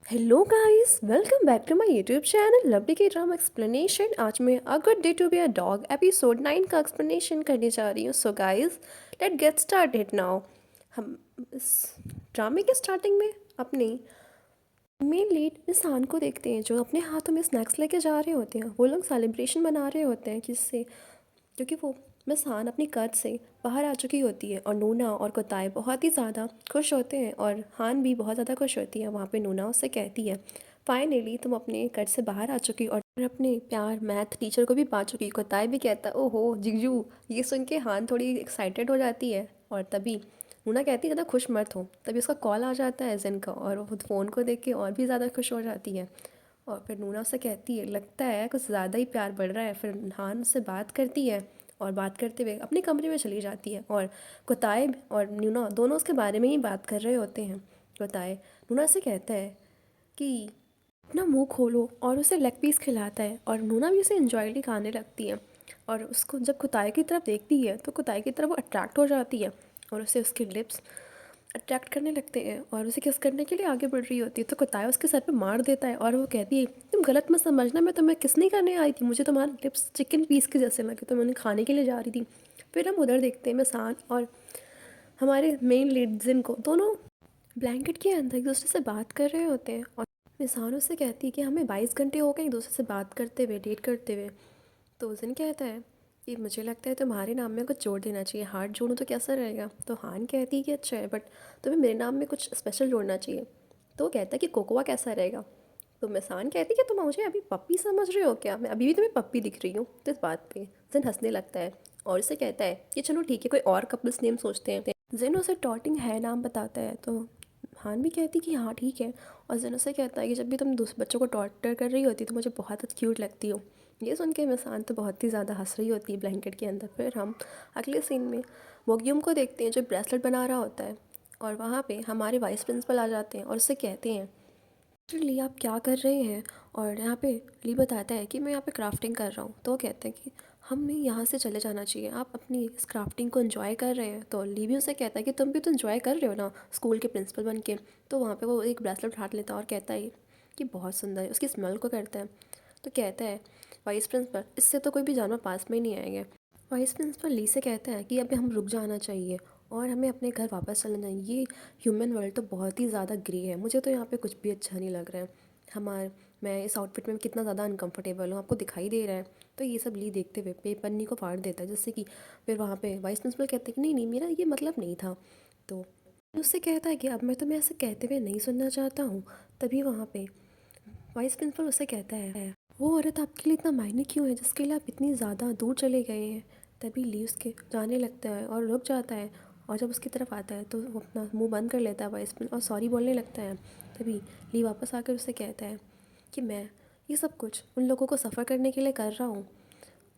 Hello guys, welcome back to my YouTube channel Lovely के drama explanation. आज मैं a good day to be a dog episode 9 का explanation करने जा रही हूँ। So guys, let get started now. हम इस ड्रामे के स्टार्टिंग में अपने मेन लीड इंसान को देखते हैं जो अपने हाथों में स्नैक्स लेके जा रहे होते हैं। वो लोग सेलिब्रेशन मना रहे होते हैं किससे, क्योंकि वो मिसान अपनी कद से बाहर आ चुकी होती है और नूना और कुताई बहुत ही ज़्यादा खुश होते हैं और हान भी बहुत ज़्यादा खुश होती है। वहाँ पे नूना उससे कहती है, फाइनली तुम अपने कद से बाहर आ चुकी और अपने प्यार मैथ टीचर को भी पा चुकी। कुताई भी कहता है, ओहो जिगजू। ये सुन के हान थोड़ी एक्साइटेड हो जाती है और तभी नूना कहती है ज़्यादा खुश मत हो। तभी उसका कॉल आ जाता है जिन का और वो फ़ोन को देख के और भी ज़्यादा खुश हो जाती है। और फिर नूना उससे कहती है, लगता है कुछ ज़्यादा ही प्यार बढ़ रहा है। फिर हान उससे बात करती है और बात करते हुए अपने कमरे में चली जाती है और कुताई और नूना दोनों उसके बारे में ही बात कर रहे होते हैं। कुताई नूना से कहता है कि अपना मुंह खोलो और उसे लेग पीस खिलाता है और नूना भी उसे इंजॉयली खाने लगती है। और उसको जब कुताई की तरफ देखती है तो कुताई की तरफ वो अट्रैक्ट हो जाती है और उसे उसके लिप्स अट्रैक्ट करने लगते हैं और उसे किस करने के लिए आगे बढ़ रही होती है। तो कुताई उसके सर पे मार देता है और वो कहती है, तुम गलत मत समझना, मैं तुम्हें किस नहीं करने आई थी, मुझे तुम्हारे लिप्स चिकन पीस के जैसे लगे तो मैंने खाने के लिए जा रही थी। फिर हम उधर देखते हैं मिसान और हमारे मेन लीड जिन को दोनों ब्लैंकेट के अंदर एक दूसरे से बात कर रहे होते हैं और मिसान उससे कहती है कि हमें 22 घंटे हो गए एक दूसरे से बात करते हुए, डेट करते हुए। तो जिन कहता है कि मुझे लगता है तुम्हारे नाम में कुछ जोड़ देना चाहिए, हार्ट जोड़ूँ तो कैसा रहेगा। तो हान कहती है कि अच्छा है, बट तुम्हें मेरे नाम में कुछ स्पेशल जोड़ना चाहिए। तो वो कहता है कि कोकोआ कैसा रहेगा। तो मिसान कहती है कि तुम मुझे अभी पप्पी समझ रहे हो क्या, मैं अभी भी तुम्हें पप्पी दिख रही हूँ। तो इस बात पे जिन हंसने लगता है और उसे कहता है कि चलो ठीक है, कोई और कपल्स नेम सोचते हैं। जिन उसे टॉटिंग है नाम बताता है तो हान भी कहती कि हाँ ठीक है। और जिन उसे कहता है कि जब भी तुम दूसरे बच्चों को टॉर्चर कर रही होती तो मुझे बहुत क्यूट लगती हो। ये सुन के मिसान तो बहुत ही ज़्यादा हंस रही होती है ब्लैंकेट के अंदर। फिर हम अगले सीन में वोग्यूम को देखते हैं जो ब्रेसलेट बना रहा होता है और वहाँ पे हमारे वाइस प्रिंसिपल आ जाते हैं और उससे कहते हैं, ली आप क्या कर रहे हैं। और यहाँ पे ली बताता है कि मैं यहाँ पे क्राफ्टिंग कर रहा हूँ। तो वो कहते हैं कि हमें यहाँ से चले जाना चाहिए, आप अपनी इस क्राफ्टिंग को एंजॉय कर रहे हैं। तो ली भी उसे कहता है कि तुम भी तो एंजॉय कर रहे हो ना स्कूल के प्रिंसिपल बन के। तो वहाँ पे वो एक ब्रेसलेट उठा लेता है और कहता है कि बहुत सुंदर है, उसकी स्मेल को करता है। तो कहता है वाइस प्रिंसिपल, इससे तो कोई भी जानवर पास में ही नहीं आएंगे। वाइस प्रिंसिपल ली से कहता है कि अभी हम रुक जाना चाहिए और हमें अपने घर वापस चलना चाहिए। ये ह्यूमन वर्ल्ड तो बहुत ही ज़्यादा ग्रे है, मुझे तो यहाँ पे कुछ भी अच्छा नहीं लग रहा है। मैं इस आउटफिट में कितना ज़्यादा अनकंफर्टेबल हूँ, आपको दिखाई दे रहा है। तो ये सब ली देखते हुए पन्नी को फाड़ देता है, जिससे कि फिर वहाँ पे वाइस प्रिंसिपल कहते हैं कि नहीं नहीं, मेरा ये मतलब नहीं था। तो उससे कहता है कि अब मैं तुम्हें ऐसे कहते हुए नहीं सुनना चाहता हूँ। तभी वहाँ पे वाइस प्रिंसिपल उससे कहता है, वो औरत आपके लिए इतना मायने क्यों है जिसके लिए आप इतनी ज़्यादा दूर चले गए हैं। तभी ली उसके जाने लगता है और रुक जाता है और जब उसकी तरफ आता है तो वो अपना मुंह बंद कर लेता है वाइस प्रिंसिपल और सॉरी बोलने लगता है। तभी ली वापस आकर उससे कहता है कि मैं ये सब कुछ उन लोगों को सफ़र करने के लिए कर रहा हूँ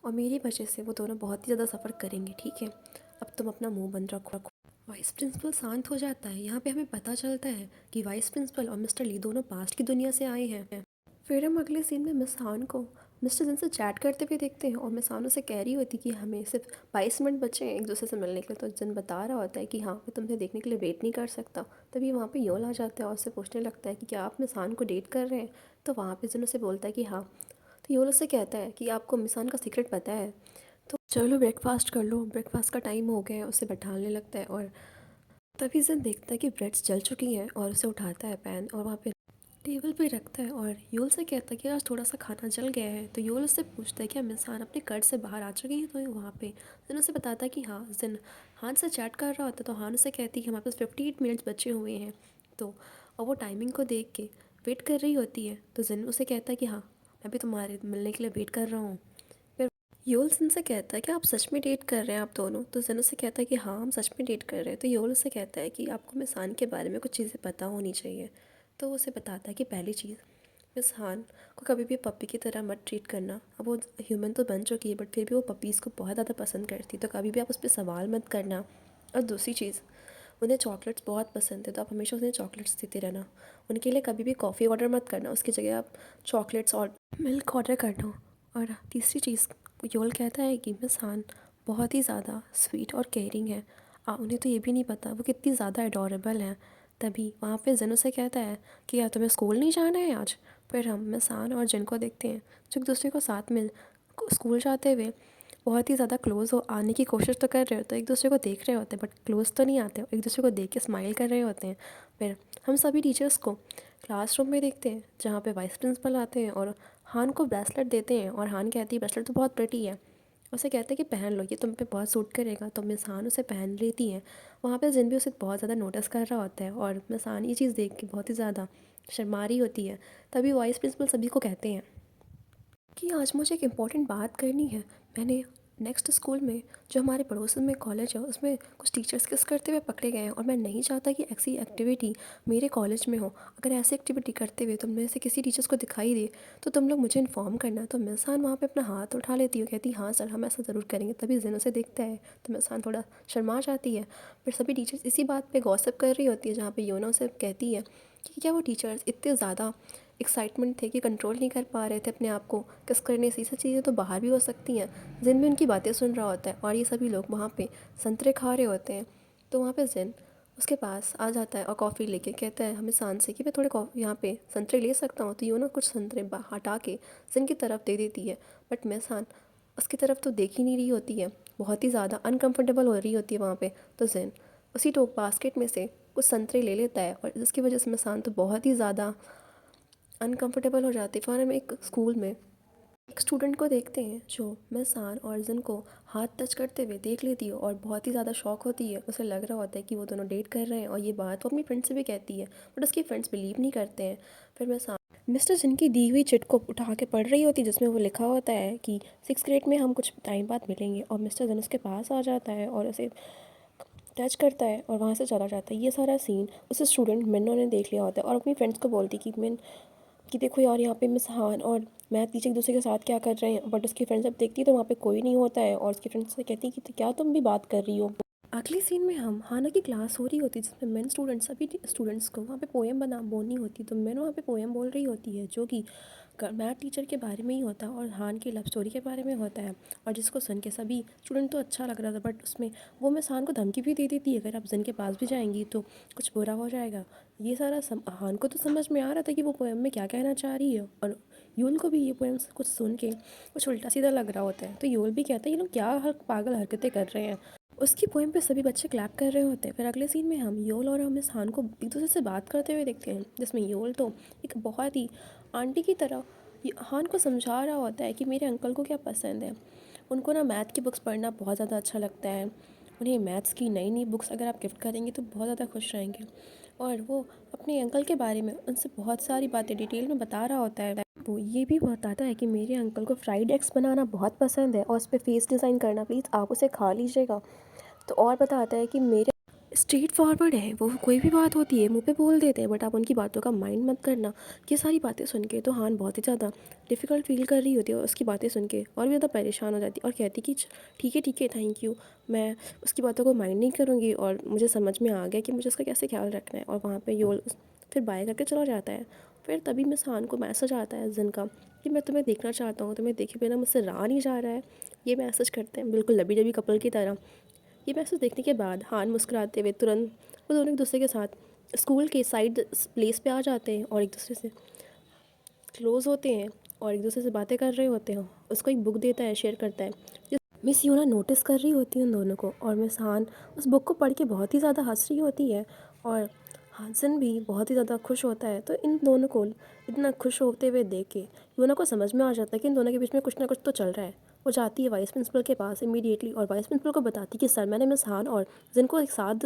और मेरी वजह से वो दोनों बहुत ही ज़्यादा सफ़र करेंगे, ठीक है, अब तुम अपना मुंह बंद रखो। वाइस प्रिंसिपल शांत हो जाता है। यहाँ पे हमें पता चलता है कि वाइस प्रिंसिपल और मिस्टर ली दोनों पास्ट की दुनिया से आए हैं। फिर हम अगले सीन में मिस हान को मिस्टर जिन से चैट करते हुए देखते हैं और मिस हान उसे कह रही होती कि हमें सिर्फ 22 मिनट बचे हैं एक दूसरे से मिलने के लिए। तो जिन बता रहा होता है कि हाँ मैं तुम्हें देखने के लिए वेट नहीं कर सकता। तभी वहाँ पे योल आ जाता है और उससे पूछने लगता है कि क्या आप मिस हान को डेट कर रहे हैं। तो वहाँ पे जिन उसे बोलता है कि हाँ। तो योल उससे कहता है कि आपको मिस हान का सीक्रेट पता है, तो चलो ब्रेकफास्ट कर लो, ब्रेकफास्ट का टाइम हो गया है। उसे बैठाने लगता है और तभी जिन देखता है कि ब्रेड्स जल चुकी हैं और उसे उठाता है पैन और वहाँ पे टेबल पे रखता है और योल से कहता है कि आज थोड़ा सा खाना जल गया है। तो योल उससे पूछता है कि हम इंसान अपने कर्ज से बाहर आ चुके हैं। तो वहाँ पे जिन उसे बताता है कि हाँ। जिन हान से चैट कर रहा होता है तो हान उसे कहती है कि हमारे पास 58 मिनट्स बचे हुए हैं। तो और वो टाइमिंग को देख के वेट कर रही होती है। तो जिन उसे कहता है कि हाँ मैं भी तुम्हारे मिलने के लिए वेट कर रहा हूँ। फिर योल जिन से कहता है कि आप सच में डेट कर रहे हैं आप दोनों। तो जिन उसे कहता है कि हाँ हम सच में डेट कर रहे हैं। तो योल उससे कहता है कि आपको मिसान के बारे में कुछ चीज़ें पता होनी चाहिए। तो वो उसे बताता है कि पहली चीज़, मिस हान को कभी भी पप्पी की तरह मत ट्रीट करना। अब वो ह्यूमन तो बन चुकी है बट फिर भी वो पपीज़ को बहुत ज़्यादा पसंद करती है, तो कभी भी आप उस पर सवाल मत करना। और दूसरी चीज़, उन्हें चॉकलेट्स बहुत पसंद है तो आप हमेशा उन्हें चॉकलेट्स देते रहना। उनके लिए कभी भी कॉफ़ी ऑर्डर मत करना, उसकी जगह आप चॉकलेट्स और मिल्क ऑर्डर करना। और तीसरी चीज़, योल कहता है कि मिस हान बहुत ही ज़्यादा स्वीट और केयरिंग है। उन्हें तो ये भी नहीं पता वो कितनी ज़्यादा एडोरेबल हैं। तभी वहाँ पे जिन उसे कहता है कि यार तुम्हें स्कूल नहीं जाना है आज। फिर हम मिसान और जिन को देखते हैं जो एक दूसरे को साथ में स्कूल जाते हुए बहुत ही ज़्यादा क्लोज़ हो आने की कोशिश तो कर रहे होते हैं, एक दूसरे को देख रहे होते हैं बट क्लोज़ तो नहीं आते, एक दूसरे को देख के स्माइल कर रहे होते हैं। फिर हम सभी टीचर्स को क्लासरूम में देखते हैं जहाँ पे वाइस प्रिंसिपल आते हैं और हान को ब्रेसलेट देते हैं और हान कहती है ब्रेसलेट तो बहुत प्रिटी है। उसे कहते हैं कि पहन लो, ये तुम पे बहुत सूट करेगा, तो मिस हान उसे पहन लेती हैं। वहाँ पे जिन भी उसे बहुत ज़्यादा नोटिस कर रहा होता है और मिस हान ये चीज़ देख के बहुत ही ज़्यादा शर्मा रही होती है। तभी वाइस प्रिंसिपल सभी को कहते हैं कि आज मुझे एक इम्पॉर्टेंट बात करनी है। मैंने नेक्स्ट स्कूल में जो हमारे पड़ोस में कॉलेज है उसमें कुछ टीचर्स किस करते हुए पकड़े गए हैं और मैं नहीं चाहता कि ऐसी एक्टिविटी मेरे कॉलेज में हो। अगर ऐसी एक्टिविटी करते हुए तुम में से किसी टीचर्स को दिखाई दे तो तुम लोग मुझे इन्फॉर्म करना। तो मिसान वहाँ पे अपना हाथ उठा लेती है, कहती हाँ सर हम ऐसा ज़रूर करेंगे। तभी जिन उसे देखता है तो मिसान थोड़ा शर्मा जाती है। फिर सभी टीचर्स इसी बात पर गॉसिप कर रही होती है जहाँ पर योना उसे कहती है कि क्या वो टीचर्स इतने ज़्यादा एक्साइटमेंट थे कि कंट्रोल नहीं कर पा रहे थे अपने आप को किस करने से। ये सब चीज़ें तो बाहर भी हो सकती हैं। जिन भी उनकी बातें सुन रहा होता है और ये सभी लोग वहाँ पे संतरे खा रहे होते हैं। तो वहाँ पे जिन उसके पास आ जाता है और कॉफ़ी लेके कहता है हमें सान से कि मैं थोड़े कॉफ़ी यहाँ पे संतरे ले सकता हूँ। तो यूँ ना कुछ संतरे हटा के जिन की तरफ दे देती है बट मैं सान उसकी तरफ तो देख ही नहीं रही होती है, बहुत ही ज़्यादा अनकंफर्टेबल हो रही होती है वहाँ पे। तो जिन उसी टोप बास्केट में से कुछ संतरे ले लेता है और जिसकी वजह से मिसान तो बहुत ही ज़्यादा अनकंफर्टेबल हो जाती है। फिर हम एक स्कूल में एक स्टूडेंट को देखते हैं जो मिसान और जिन को हाथ टच करते हुए देख लेती है और बहुत ही ज़्यादा शॉक होती है। उसे लग रहा होता है कि वो दोनों डेट कर रहे हैं और ये बात वो अपनी फ्रेंड से भी कहती है बट उसकी फ्रेंड्स बिलीव नहीं करते हैं। फिर मिसान मिस्टर जिन की दी हुई चिट को उठा के पढ़ रही होती है जिसमें वो लिखा होता है कि 6th ग्रेड में हम कुछ टाइम बाद मिलेंगे। और मिस्टर जिन उसके पास आ जाता है और उसे टच करता है और वहाँ से चला जाता है। ये सारा सीन उस स्टूडेंट मिन्नो ने देख लिया होता है और अपनी फ्रेंड्स को बोलती कि मिन कि देखो यार यहाँ पे मिस हान और मैथ टीचर एक दूसरे के साथ क्या कर रहे हैं। बट उसकी फ्रेंड्स जब देखती है तो वहाँ पे कोई नहीं होता है और उसकी फ्रेंड्स से कहती है कि तो क्या तुम भी बात कर रही हो। अगले सीन में हम हाना की क्लास हो रही होती है जिसमें मेन स्टूडेंट्स सभी स्टूडेंट्स को वहाँ पे पोएम बना बोलनी होती है। तो मैन वहाँ पे पोएम बोल रही होती है जो कि मैथ टीचर के बारे में ही होता है और हान की लव स्टोरी के बारे में होता है। और जिसको सुन के सभी स्टूडेंट तो अच्छा लग रहा था बट उसमें वो मिस हान को धमकी भी दे देती है अगर आप जिन के पास भी जाएंगी तो कुछ बुरा हो जाएगा। ये सारा हान को तो समझ में आ रहा था कि वो पोएम में क्या कहना चाह रही है और यूल को भी ये पोएम कुछ सुन के कुछ उल्टा सीधा लग रहा होता है। तो यूल भी कहता है ये लोग क्या पागल हरकतें कर रहे हैं। उसकी पोएम पे सभी बच्चे क्लैप कर रहे होते हैं। फिर अगले सीन में हम योल और हम इस हान को एक दूसरे से बात करते हुए देखते हैं जिसमें योल तो एक बहुत ही आंटी की तरह हान को समझा रहा होता है कि मेरे अंकल को क्या पसंद है। उनको ना मैथ की बुक्स पढ़ना बहुत ज़्यादा अच्छा लगता है। उन्हें मैथ्स की नई नई बुक्स अगर आप गिफ्ट करेंगे तो बहुत ज़्यादा खुश रहेंगे। और वो अपने अंकल के बारे में उनसे बहुत सारी बातें डिटेल में बता रहा होता है। वो ये भी बताता है कि मेरे अंकल को फ्राइड एग्स बनाना बहुत पसंद है और उस पर फेस डिज़ाइन करना, प्लीज़ आप उसे खा लीजिएगा। तो और बताता है कि मेरे स्ट्रेट फॉरवर्ड है, वो कोई भी बात होती है मुंह पे बोल देते हैं बट आप उनकी बातों का माइंड मत करना। ये सारी बातें सुन के तो हान बहुत ही ज़्यादा डिफ़िकल्ट फील कर रही होती है और उसकी बातें सुन के और भी ज़्यादा परेशान हो जाती है और कहती कि ठीक है थैंक यू, मैं उसकी बातों को माइंड नहीं करूँगी और मुझे समझ में आ गया कि मुझे उसका कैसे ख्याल रखना है। और वहाँ पर योल फिर बाय करके चला जाता है। फिर तभी मिस हान को मैसेज आता है जिन का कि मैं तुम्हें देखना चाहता हूँ, तुम्हें देखे बिना मुझसे रहा नहीं जा रहा है। ये मैसेज करते हैं बिल्कुल लबी डबी कपल की तरह। ये मैसेज देखने के बाद हान मुस्कुराते हुए तुरंत वो दोनों एक दूसरे के साथ स्कूल के साइड प्लेस पे आ जाते हैं और एक दूसरे से क्लोज़ होते हैं और एक दूसरे से बातें कर रहे होते हैं। उसको एक बुक देता है, शेयर करता है। मिस यूना नोटिस कर रही होती है उन दोनों को और मिस हान उस बुक को पढ़ के बहुत ही ज़्यादा हंस रही होती है और हासन भी बहुत ही ज़्यादा खुश होता है। तो इन दोनों को इतना खुश होते हुए देख के यूना को समझ में आ जाता है कि इन दोनों के बीच में कुछ ना कुछ तो चल रहा है। वो जाती है वाइस प्रिंसिपल के पास इमीडिएटली और वाइस प्रिंसिपल को बताती कि सर मैंने मिस हान और जिनको एक साथ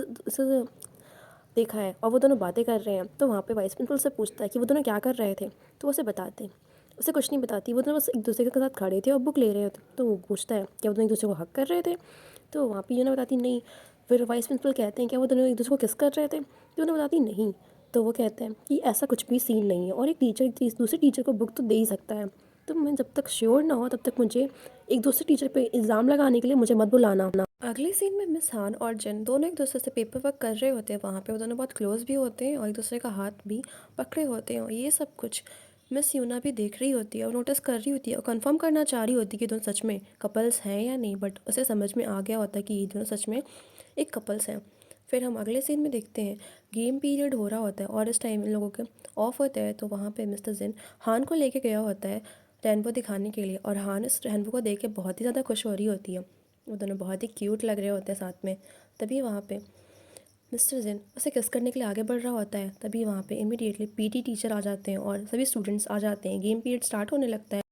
देखा है और वो दोनों बातें कर रहे हैं। तो वहाँ पे वाइस प्रिंसिपल से पूछता है कि वो दोनों क्या कर रहे थे। तो उसे बताते हैं, उसे कुछ नहीं बताती, वो दोनों बस एक दूसरे के साथ खड़े थे और बुक ले रहे थे। तो वो पूछता है क्या वो दोनों एक दूसरे को हक कर रहे थे। तो वहाँ पे यूना बताती नहीं। फिर वाइस प्रिंसिपल कहते हैं क्या वो दोनों एक दूसरे को किस कर रहे थे। तो यूना बताती नहीं। तो वो कहते हैं कि ऐसा कुछ भी सीन नहीं है और एक टीचर दूसरे टीचर को बुक तो दे ही सकता है। तो मैं जब तक श्योर ना हो तब तक मुझे एक दूसरे टीचर पे इल्ज़ाम लगाने के लिए मुझे मत बुलाना। अगले सीन में मिस हान और जिन दोनों एक दूसरे से पेपर वर्क कर रहे होते हैं। वहाँ पे वो दोनों बहुत क्लोज भी होते हैं और एक दूसरे का हाथ भी पकड़े होते हैं। और ये सब कुछ मिस यूना भी देख रही होती है और नोटिस कर रही होती है और कंफर्म करना चाह रही होती है कि दोनों सच में कपल्स हैं या नहीं। बट उसे समझ में आ गया होता है कि ये दोनों सच में एक कपल्स हैं। फिर हम अगले सीन में देखते हैं गेम पीरियड हो रहा होता है और इस टाइम इन लोगों के ऑफ होता है, तो वहाँ पे मिस्टर जिन हान को लेके गया होता है रेनबो दिखाने के लिए, और हान इस रेनबो को देख के बहुत ही ज़्यादा खुश हो रही होती है। वो दोनों बहुत ही क्यूट लग रहे होते हैं साथ में। तभी वहाँ पे मिस्टर जिन उसे किस करने के लिए आगे बढ़ रहा होता है। तभी वहाँ पे इमीडिएटली पीटी टीचर आ जाते हैं और सभी स्टूडेंट्स आ जाते हैं। गेम पीरियड स्टार्ट होने लगता है।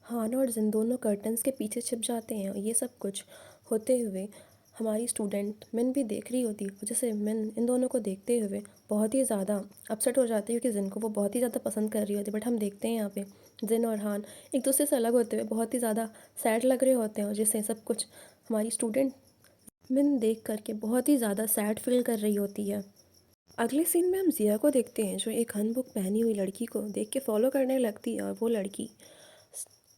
हान और जिन दोनों कर्टन्स के पीछे छिप जाते हैं, और ये सब कुछ होते हुए हमारी स्टूडेंट मिन भी देख रही होती है। जैसे मिन इन दोनों को देखते हुए बहुत ही ज़्यादा अपसेट हो जाती है, क्योंकि जिन को वो बहुत ही ज़्यादा पसंद कर रही होती है। बट हम देखते हैं यहाँ पे जिन और हान एक दूसरे से अलग होते हुए बहुत ही ज़्यादा सैड लग रहे होते हैं, और जिससे सब कुछ हमारी स्टूडेंट मिन देख करके बहुत ही ज़्यादा सैड फील कर रही होती है। अगले सीन में हम जिया को देखते हैं, जो एक हनबुक पहनी हुई लड़की को देख के फॉलो करने लगती है, और वो लड़की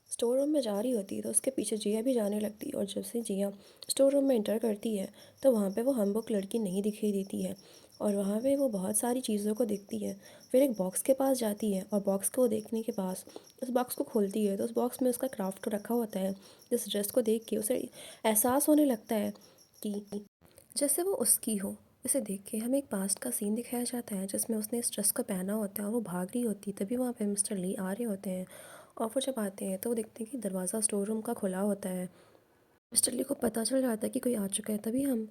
स्टोर रूम में जा रही होती है तो उसके पीछे जिया भी जाने लगती है। और जब से जिया स्टोर रूम में इंटर करती है तो वहाँ पे वो हनबुक लड़की नहीं दिखाई देती है, और वहाँ पे वो बहुत सारी चीज़ों को देखती है। फिर एक बॉक्स के पास जाती है, और बॉक्स को देखने के पास उस बॉक्स को खोलती है तो उस बॉक्स में उसका क्राफ्ट रखा होता है। जिस ड्रेस को देख के उसे एहसास होने लगता है कि जैसे वो उसकी हो। इसे देख के हमें एक पास्ट का सीन दिखाया जाता है जिसमें उसने इस ड्रेस को पहना होता है और वो भाग रही होती है। तभी वहाँ पे मिस्टर ली आ रहे होते हैं, और वो जब आते हैं तो वो देखते हैं कि दरवाज़ा स्टोर रूम का खुला होता है। मिस्टर ली को पता चल जाता है कि कोई आ चुका है। तभी हम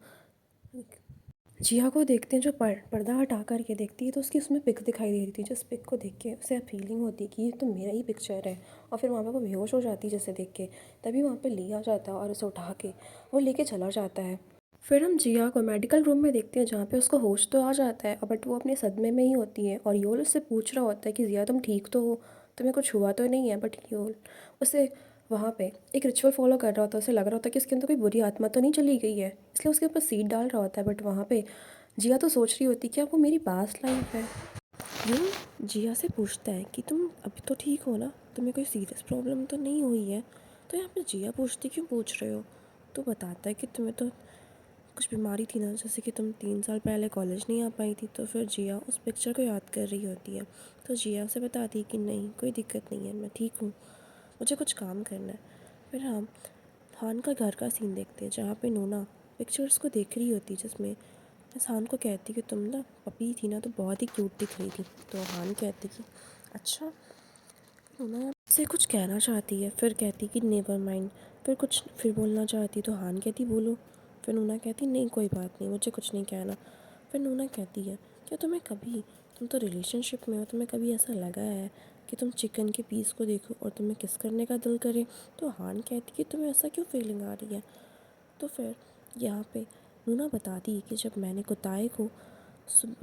जिया को देखते हैं, जो पर्दा हटा करके देखती है तो उसकी उसमें पिक दिखाई दे रही थी। जिस पिक को देख के उसे फीलिंग होती है कि ये तो मेरा ही पिक्चर है, और फिर वहाँ पे वो बेहोश हो जाती है जैसे देख के। तभी वहाँ पे ली आ जाता है और उसे उठा के वो लेके चला जाता है। फिर हम जिया को मेडिकल रूम में देखते हैं, जहाँ पे उसको होश तो आ जाता है, बट वो अपने सदमे में ही होती है। और योल उससे पूछ रहा होता है कि जिया तुम ठीक तो हो, तुम्हें कुछ हुआ तो नहीं है। बट योल उसे वहाँ पे एक रिचुअल फॉलो कर रहा होता है। उसे लग रहा होता है कि उसके अंदर कोई बुरी आत्मा तो नहीं चली गई है, इसलिए उसके ऊपर सीड डाल रहा होता है। बट वहाँ पे जिया तो सोच रही होती क्या वो मेरी पास्ट लाइफ है। योल जिया से पूछता है कि तुम अभी तो ठीक हो ना, तुम्हें कोई सीरियस प्रॉब्लम तो नहीं हुई है। तो यहाँ पे जिया पूछती क्यों पूछ रहे हो। तो बताता है कि तुम्हें तो कुछ बीमारी थी ना, जैसे कि तुम 3 साल पहले कॉलेज नहीं आ पाई थी। तो फिर जिया उस पिक्चर को याद कर रही होती है। तो जिया उसे बताती है कि नहीं कोई दिक्कत नहीं है, मैं ठीक हूँ, मुझे कुछ काम करना है। फिर हम हान का घर का सीन देखते हैं, जहाँ पे नोना पिक्चर्स को देख रही होती है, जिसमें इस हान को कहती कि तुम ना पपी थी ना तो बहुत ही क्यूट दिख रही थी। तो हान कहती कि अच्छा। नोना से कुछ कहना चाहती है, फिर कहती कि नेवर माइंड। फिर बोलना चाहती तो हान कहती बोलो। फिर नूना कहती नहीं कोई बात नहीं, मुझे कुछ नहीं कहना। फिर नूना कहती है क्या तुम्हें कभी, तुम तो रिलेशनशिप में हो, तुम्हें कभी ऐसा लगा है कि तुम चिकन के पीस को देखो और तुम्हें किस करने का दिल करे। तो हान कहती कि तुम्हें ऐसा क्यों फीलिंग आ रही है। तो फिर यहाँ पे नूना बताती कि जब मैंने कुत्ताए को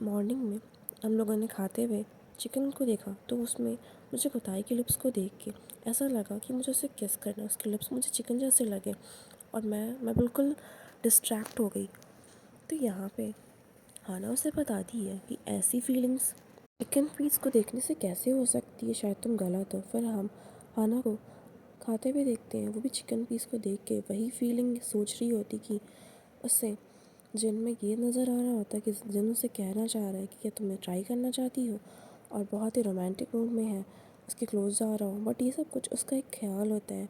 मॉर्निंग में हम लोगों ने खाते हुए चिकन को देखा, तो उसमें मुझे कुताई के लिप्स को देख के ऐसा लगा कि मुझे उसे किस करना है, उसके लिप्स मुझे चिकन जैसे लगे, और मैं बिल्कुल डिस्ट्रैक्ट हो गई। तो यहाँ पे हाना उसे बताती है कि ऐसी फीलिंग्स चिकन पीस को देखने से कैसे हो सकती है, शायद तुम गलत हो। फिर हम हाना को खाते हुए देखते हैं, वो भी चिकन पीस को देख के वही फीलिंग सोच रही होती कि उससे जिन में ये नज़र आ रहा होता है कि जिन उसे कहना चाह रहा है कि क्या तुम्हें ट्राई करना चाहती हो, और बहुत ही रोमांटिक मूड में है, उसके क्लोज जा रहा हो। बट ये सब कुछ उसका एक ख्याल होता है।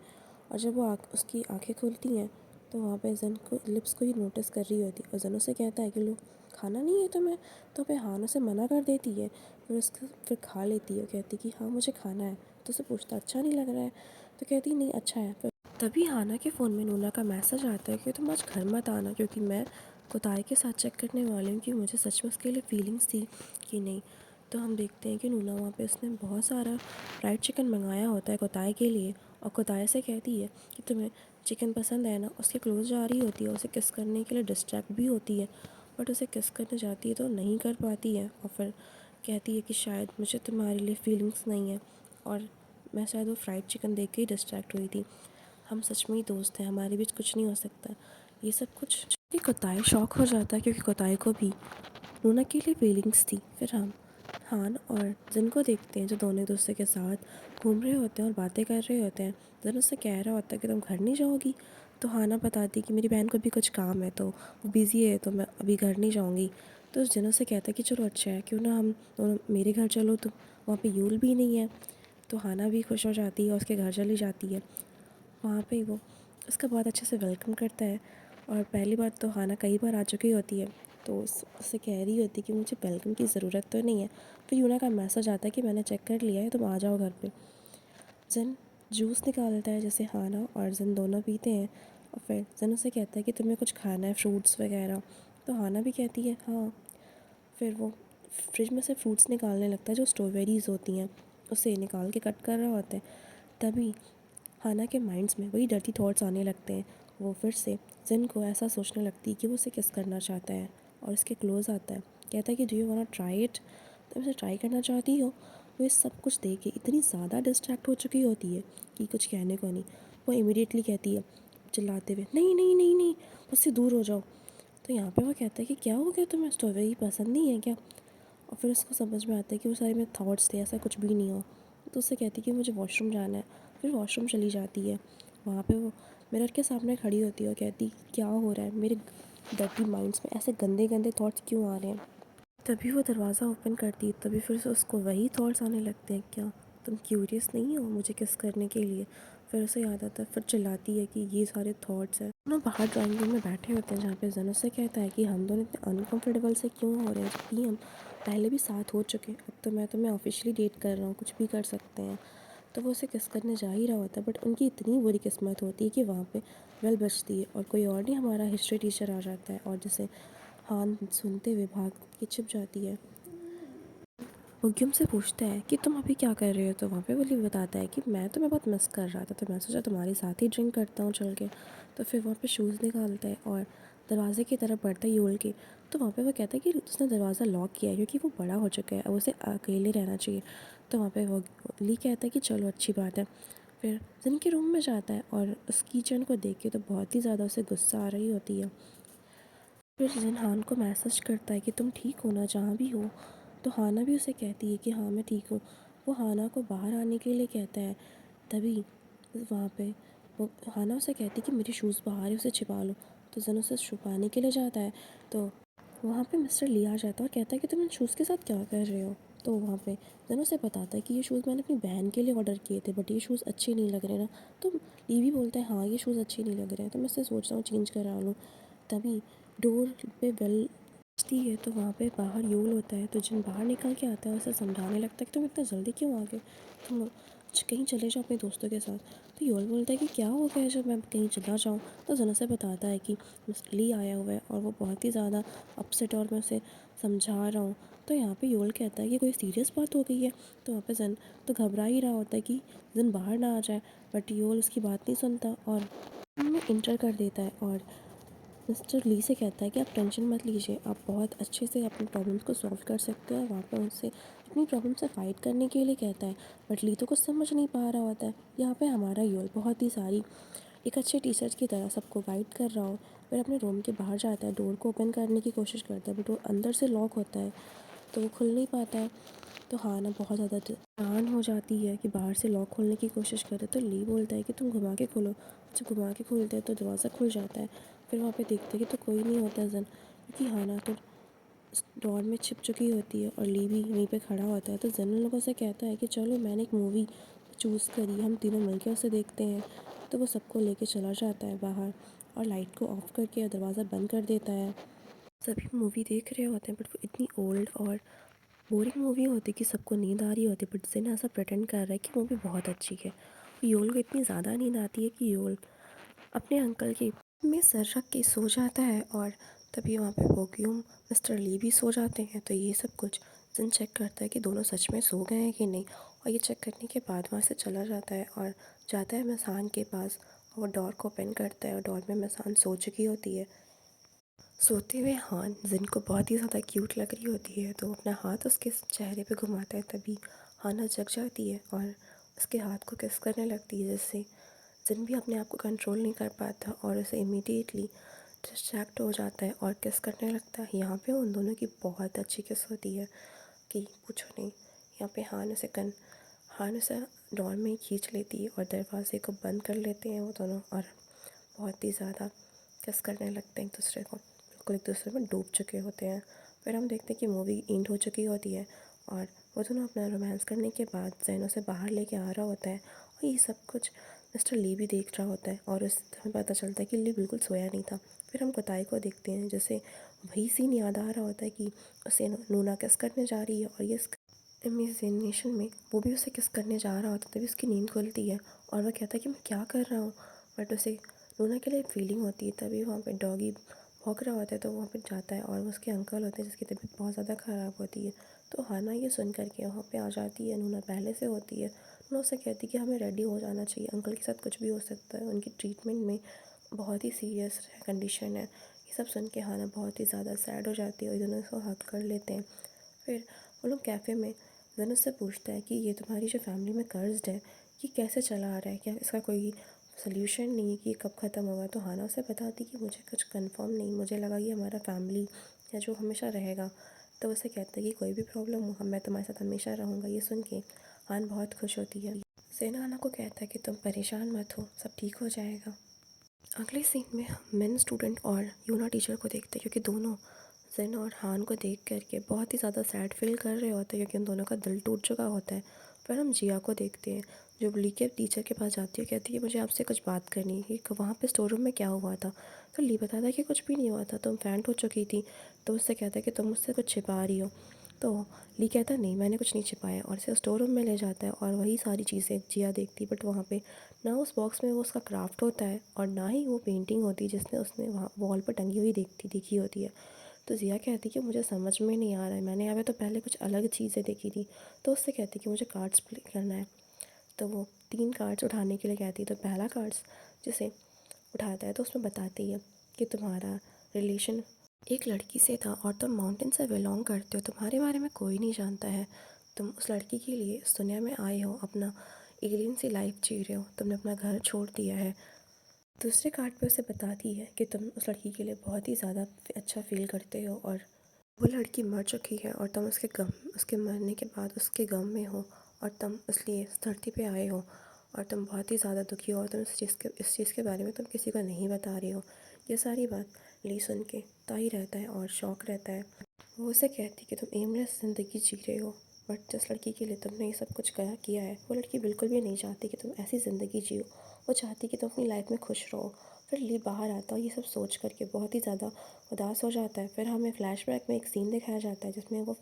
और जब वो उसकी आंखें खुलती हैं तो वहाँ पे जन को लिप्स को ही नोटिस कर रही होती है, और जन उसे कहता है कि लो खाना नहीं है तुम्हें। तो फिर हान उसे मना कर देती है, फिर खा लेती है, कहती कि हाँ मुझे खाना है। तो उसे पूछता अच्छा नहीं लग रहा है, तो कहती नहीं अच्छा है। फिर तभी हाना के फ़ोन में नूना का मैसेज आता है कि तुम आज घर मत आना, क्योंकि मैं कोताई के साथ चेक करने वाली हूँ कि मुझे सच में उसके लिए फीलिंग्स थी कि नहीं। तो हम देखते हैं कि नूना वहाँ पे उसने बहुत सारा फ्राइड चिकन मंगाया होता है कोताई के लिए, और कोताई से कहती है कि तुम्हें चिकन पसंद है ना। उसके क्लोज जा रही होती है, उसे किस करने के लिए डिस्ट्रैक्ट भी होती है, बट उसे किस करने जाती है तो नहीं कर पाती है। और फिर कहती है कि शायद मुझे तुम्हारे लिए फीलिंग्स नहीं है, और मैं शायद वो फ्राइड चिकन देख के ही डिस्ट्रैक्ट हुई थी। हम सच में ही दोस्त हैं, हमारे बीच कुछ नहीं हो सकता। ये सब कुछ कि कोताई शॉक हो जाता है, क्योंकि कोताई को भी नूना के लिए फीलिंग्स थी। फिर हम हान और जिन को देखते हैं, जो दोनों एक दूसरे के साथ घूम रहे होते हैं और बातें कर रहे होते हैं। जिन उससे कह रहा होता है कि तुम घर नहीं जाओगी, तो हाना बताती कि मेरी बहन को भी कुछ काम है, तो वो बिज़ी है, तो मैं अभी घर नहीं जाऊँगी। तो जिन उससे कहता है कि चलो अच्छा है, क्यों ना हम दोनों मेरे घर चलो, तो वहाँ पे यूल भी नहीं है। तो हाना भी खुश हो जाती है और उसके घर चली जाती है। वहाँ पे वो उसका बहुत अच्छे से वेलकम करता है, और पहली बार तो हाना कई बार आ चुकी होती है, तो उससे कह रही होती कि मुझे वेलकम की ज़रूरत तो नहीं है। फिर यूना का मैसेज आता है कि मैंने चेक कर लिया है, तुम आ जाओ घर पे। जन जूस निकालता है जैसे हाना और जन दोनों पीते हैं, और फिर जन उसे कहता है कि तुम्हें कुछ खाना है, फ्रूट्स वगैरह। तो हाना भी कहती है हाँ। फिर वो फ्रिज में से फ्रूट्स निकालने लगता है जो स्ट्रॉबेरीज़ होती हैं, उसे निकाल के कट कर रहा होता है। तभी हाना के माइंड्स में वही डर्टी थॉट्स आने लगते हैं। वो फिर से जिन को ऐसा सोचने लगती है कि वो उसे किस करना चाहता है, और उसके क्लोज आता है, कहता है कि do you want try it, तुम इसे ट्राई करना चाहती हो। वो इस सब कुछ देख के इतनी ज़्यादा डिस्ट्रैक्ट हो चुकी होती है कि कुछ कहने को नहीं। वो इमीडिएटली कहती है चिल्लाते हुए, नहीं नहीं नहीं नहीं, मुझसे दूर हो जाओ। तो यहाँ पे वो कहता है कि क्या हो गया, तुम्हें स्ट्रॉबेरी पसंद नहीं है क्या। और फिर उसको समझ में आता है कि वो सारे मेरे थॉट्स थे, ऐसा कुछ भी नहीं हो। तो उससे कहती है कि मुझे वॉशरूम जाना है। फिर वॉशरूम चली जाती है। वहाँ पे वो मिरर के सामने खड़ी होती है और कहती क्या हो रहा है, मेरे डर्टी माइंड्स में ऐसे गंदे गंदे थॉट्स क्यों आ रहे हैं। तभी वो दरवाज़ा ओपन करती है, तभी फिर से उसको वही थॉट्स आने लगते हैं, क्या तुम क्यूरियस नहीं हो मुझे किस करने के लिए। फिर उसे याद आता है, फिर चिल्लाती है कि ये सारे थॉट्स हैं ना। बाहर ड्राइंग रूम में बैठे होते हैं जहाँ पे जन उससे कहता है कि हम दोनों इतने अनकंफर्टेबल से क्यों हो रहे हैं, जबकि हम पहले भी साथ हो चुके हैं। अब तो मैं तुम्हें ऑफिशियली डेट कर रहा हूँ, कुछ भी कर सकते हैं। तो वो उसे किस करने जा ही रहा होता है, बट उनकी इतनी बुरी किस्मत होती है कि वहाँ पे बेल बजती है और कोई और नहीं, हमारा हिस्ट्री टीचर आ जाता है, और जिसे हान सुनते हुए भाग के छिप जाती है। वो ग्युम से पूछता है कि तुम अभी क्या कर रहे हो। तो वहाँ पे वली बताता है कि मैं तुम्हें बहुत मिस कर रहा था, तो मैं सोचा तुम्हारे साथ ही ड्रिंक करता हूँ चल के। तो फिर वहाँ पे शूज़ निकालता है और दरवाजे की तरफ बढ़ता है योल के। तो वहाँ पे वो कहता है कि उसने दरवाज़ा लॉक किया है क्योंकि वो बड़ा हो चुका है, अब उसे अकेले रहना चाहिए। तो वहाँ पे वो ली कहता है कि चलो अच्छी बात है। फिर जिन के रूम में जाता है और उस किचन को देख के तो बहुत ही ज़्यादा उसे गुस्सा आ रही होती है। फिर जिन हान को मैसेज करता है कि तुम ठीक हो ना जहाँ भी हो। तो हाना भी उसे कहती है कि हाँ मैं ठीक हूँ। वो हाना को बाहर आने के लिए कहता है। तभी वहाँ पे वो हाना उसे कहती है कि मेरे शूज़ बाहर है, उसे छिपा लो। तो जन उसे छुपाने के लिए जाता है। तो वहाँ पे मिस्टर ली आ जाता है और कहता है कि तुम इन शूज़ के साथ क्या कर रहे हो। तो वहाँ पे जन उसे बताता है कि ये शूज़ मैंने अपनी बहन के लिए ऑर्डर किए थे, बट ये शूज़ अच्छे नहीं लग रहे ना। तो ली भी बोलता है हाँ ये शूज़ अच्छे नहीं लग रहे हैं, तो मैं इससे सोच रहा हूँ चेंज करा लूँ। तभी डोर पे बेल बजती है, तो वहाँ पे बाहर योल होता है। तो जिन बाहर निकल के आता है उसे समझाने लगता है कि तुम इतना जल्दी क्यों आ गए, तुम कहीं चले जाओ अपने दोस्तों के साथ। तो योल बोलता है कि क्या हो गया है जब मैं कहीं चला जाऊँ। तो जन उसे बताता है कि मिस्टर ली आया हुआ है और वो बहुत ही ज़्यादा अपसेट, और मैं उसे समझा रहा हूँ। तो यहाँ पे योल कहता है कि कोई सीरियस बात हो गई है। तो वहाँ पे जन तो घबरा ही रहा होता है कि जन बाहर ना आ जाए, बट योल उसकी बात नहीं सुनता और में इंटर कर देता है। और मिस्टर ली से कहता है कि आप टेंशन मत लीजिए, आप बहुत अच्छे से अपने प्रॉब्लम्स को सॉल्व कर सकते हो। और वहाँ पे उनसे अपनी प्रॉब्लम से फ़ाइट करने के लिए कहता है, बट ली तो कुछ समझ नहीं पा रहा होता है। यहाँ पे हमारा योल बहुत ही सारी एक अच्छे टीचर्स की तरह सबको गाइड कर रहा हो, फिर अपने रूम के बाहर जाता है, डोर को ओपन करने की कोशिश करता है, बट वो अंदर से लॉक होता है, तो वो खुल नहीं पाता है। तो हाना बहुत ज़्यादा हैरान हो जाती है कि बाहर से लॉक खोलने की कोशिश करे। तो ली बोलता है कि तुम घुमा के खोलो। जब घुमा के खोलते हैं तो दरवाज़ा खुल जाता है। फिर वहाँ पे देखते हैं कि तो कोई नहीं होता है जन, क्योंकि हाना तो डॉर में छिप चुकी होती है और ली भी वहीं पे खड़ा होता है। तो जन उन लोगों से कहता है कि चलो मैंने एक मूवी चूज़ करी, हम तीनों मिलकर उसे देखते हैं। तो वो सबको लेके चला जाता है बाहर और लाइट को ऑफ करके दरवाज़ा बंद कर देता है। सभी मूवी देख रहे होते हैं, बट वो इतनी ओल्ड और बोरिंग मूवी होती कि सबको नींद आ रही होती, बट जिन ऐसा प्रिटेंड कर रहा है कि मूवी बहुत अच्छी है। योल को इतनी ज़्यादा नींद आती है कि योल अपने अंकल के में सर रख के सो जाता है। और तभी वहाँ पे वोक्यूम मिस्टर ली भी सो जाते हैं। तो ये सब कुछ जिन चेक करता है कि दोनों सच में सो गए हैं कि नहीं, और ये चेक करने के बाद वहाँ से चला जाता है और जाता है मसान के पास। और वो डोर को ओपन करता है और डोर में मसान सो चुकी होती है। सोते हुए हान जिन को बहुत ही ज़्यादा क्यूट लग रही होती है, तो वो अपना हाथ उसके चेहरे पे घुमाता है। तभी हाना जग जाती है और उसके हाथ को किस करने लगती है, जिससे जिन भी अपने आप को कंट्रोल नहीं कर पाता और उसे इमीडिएटली डिस्ट्रैक्ट हो जाता है और किस करने लगता है। यहाँ पे उन दोनों की बहुत अच्छी किस होती है कि पूछो नहीं। यहाँ पे हान उसे डोर में ही खींच लेती है और दरवाजे को बंद कर लेते हैं वो दोनों, और बहुत ही ज़्यादा किस करने लगते हैं एक दूसरे को, बिल्कुल एक दूसरे में डूब चुके होते हैं। फिर हम देखते हैं कि मूवी एंड हो चुकी होती है और वो दोनों अपना रोमांस करने के बाद जैन उसे बाहर लेके आ रहा होता है। और ये सब कुछ मिस्टर ली भी देख रहा होता है और उस हमें पता चलता है कि ली बिल्कुल सोया नहीं था। फिर हम कोताई को देखते हैं, जैसे वही सीन याद आ रहा होता है कि उसे नूना किस करने जा रही है और ये इमेजिनेशन में वो भी उसे किस करने जा रहा होता है। तभी उसकी नींद खुलती है और वह कहता है कि मैं क्या कर रहा हूँ, बट उसे नूना के लिए फीलिंग होती है। तभी वहाँ पे डॉगी भौंक रहा होता है तो वहाँ पे जाता है और वो उसके अंकल होते हैं जिसकी तबीयत बहुत ज़्यादा ख़राब होती है। तो हाना ये सुन कर के वहाँ पे आ जाती है। नूना पहले से होती है। नूना उससे कहती है कि हमें रेडी हो जाना चाहिए, अंकल के साथ कुछ भी हो सकता है, उनकी ट्रीटमेंट में बहुत ही सीरियस कंडीशन है। ये सब सुन के हाना बहुत ही ज़्यादा सैड हो जाती है और दोनों इसको हग कर लेते हैं। फिर वो लोग कैफ़े में जन उससे पूछता है कि ये तुम्हारी जो फैमिली में कर्ज़ है ये कैसे चला आ रहा है, क्या इसका कोई सोल्यूशन नहीं है कि ये कब ख़त्म होगा। तो हाना उसे बताती कि मुझे कुछ कंफर्म नहीं, मुझे लगा ये हमारा फैमिली है जो हमेशा रहेगा। तो उसे कहता है कि कोई भी प्रॉब्लम हो मैं तुम्हारे साथ हमेशा रहूँगा। ये सुन के हान बहुत खुश होती है। सेना हाना को कहता है कि तुम परेशान मत हो, सब ठीक हो जाएगा। अगले सीन में हम मेन स्टूडेंट और यूना टीचर को देखते हैं, क्योंकि दोनों जिन और हान को देख करके बहुत ही ज़्यादा सैड फील कर रहे होते हैं, क्योंकि उन दोनों का दिल टूट चुका होता है। फिर हम जिया को देखते हैं जो ली के टीचर के पास जाती है, कहती है मुझे आपसे कुछ बात करनी है कि वहाँ पे स्टोर रूम में क्या हुआ था। तो ली बताता है कि कुछ भी नहीं हुआ था, तुम फैंट हो चुकी थी। तो उससे कहता है कि तुम मुझसे कुछ छिपा रही हो। तो ली कहता है नहीं मैंने कुछ नहीं छिपाया और इसे स्टोर रूम में ले जाता है और वही सारी चीज़ें जिया देखती। बट वहाँ पे ना उस बॉक्स में वो उसका क्राफ्ट होता है और ना ही वो पेंटिंग होती है जिसने उसने वहाँ वॉल पर टंगी हुई देखी होती है। तो जिया कहती कि मुझे समझ में नहीं आ रहा है, मैंने यहाँ पे तो पहले कुछ अलग चीज़ें देखी थी। तो उससे कहती कि मुझे कार्ड्स प्ले करना है। तो वो 3 कार्ड्स उठाने के लिए कहती है। तो पहला कार्ड्स जिसे उठाता है तो उसमें बताती है कि तुम्हारा रिलेशन एक लड़की से था और तुम माउंटेन से बिलोंग करते हो, तुम्हारे बारे में कोई नहीं जानता है। तुम उस लड़की के लिए इस दुनिया में आए हो, अपना एलियन सी लाइफ जी रहे हो, तुमने अपना घर छोड़ दिया है। दूसरे कार्ड पे उसे बताती है कि तुम उस लड़की के लिए बहुत ही ज़्यादा अच्छा फील करते हो और वो लड़की मर चुकी है और तुम उसके मरने के बाद उसके गम में हो और तुम इसलिए इस धरती पे आए हो और तुम बहुत ही ज़्यादा दुखी हो और तुम इस चीज़ के बारे में तुम किसी को नहीं बता रही हो। ये सारी बात ली सुन के ताई रहता है और शौक रहता है। वो उसे कहती कि तुम एमलेस ज़िंदगी जी रहे हो, बट जिस लड़की के लिए तुमने ये सब कुछ किया है वो लड़की बिल्कुल भी नहीं चाहती कि तुम ऐसी ज़िंदगी जियो। वो चाहती कि तुम अपनी लाइफ में खुश रहो। फिर ली बाहर आता है और ये सब सोच करके बहुत ही ज़्यादा उदास हो जाता है। फिर हमें फ्लैशबैक में एक सीन दिखाया जाता है जिसमें वो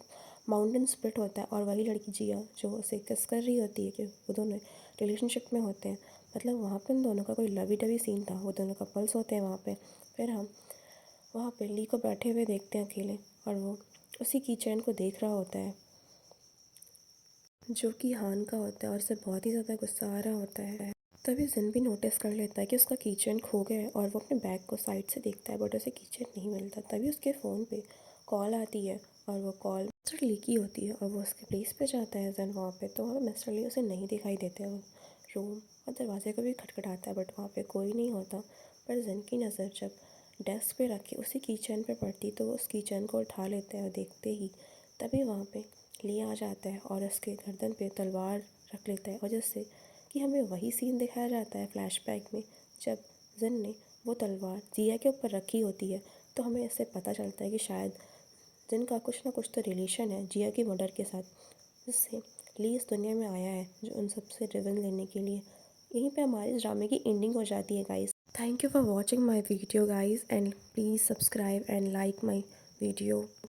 माउंटेन स्प्लिट होता है और वही लड़की जिया जो उसे किस कर रही होती है कि वो दोनों रिलेशनशिप में होते हैं। मतलब वहाँ पर उन दोनों का कोई लवी डवी सीन था, वो दोनों कपल्स होते हैं वहाँ पे। फिर हम वहाँ पे ली को बैठे हुए देखते हैं अकेले और वो उसी की चैन को देख रहा होता है जो कि हान का होता है और उसे बहुत ही ज़्यादा गुस्सा आ रहा होता है। तभी जिन भी नोटिस कर लेता है कि उसका कीचेन खो गया है और वो अपने बैग को साइड से देखता है बट उसे कीचेन नहीं मिलता। तभी उसके फ़ोन पे कॉल आती है और वो कॉल मिस्टर ली की होती है और वो उसके प्लेस पे जाता है जन वहाँ पे। तो मिस्टर ली उसे नहीं दिखाई देते हैं। वो रूम और दरवाजे को भी खटखटाता है बट वहाँ पे कोई नहीं होता। पर जन की नज़र जब डेस्क पे रख के उसी कीचेन पे पड़ती तो वो उस कीचेन को उठा लेता है और देखते ही तभी वहाँ पे ली आ जाता है और उसके गर्दन पे तलवार रख लेता है और जिससे कि हमें वही सीन दिखाया जाता है फ्लैशबैक में जब जिन ने वो तलवार जिया के ऊपर रखी होती है। तो हमें इससे पता चलता है कि शायद जिन का कुछ ना कुछ तो रिलेशन है जिया की मर्डर के साथ, जिससे ली इस दुनिया में आया है जो उन सबसे रिवेंज लेने के लिए। यहीं पे हमारे इस ड्रामे की एंडिंग हो जाती है guys. Thank you for watching my video guys and please subscribe and like my video.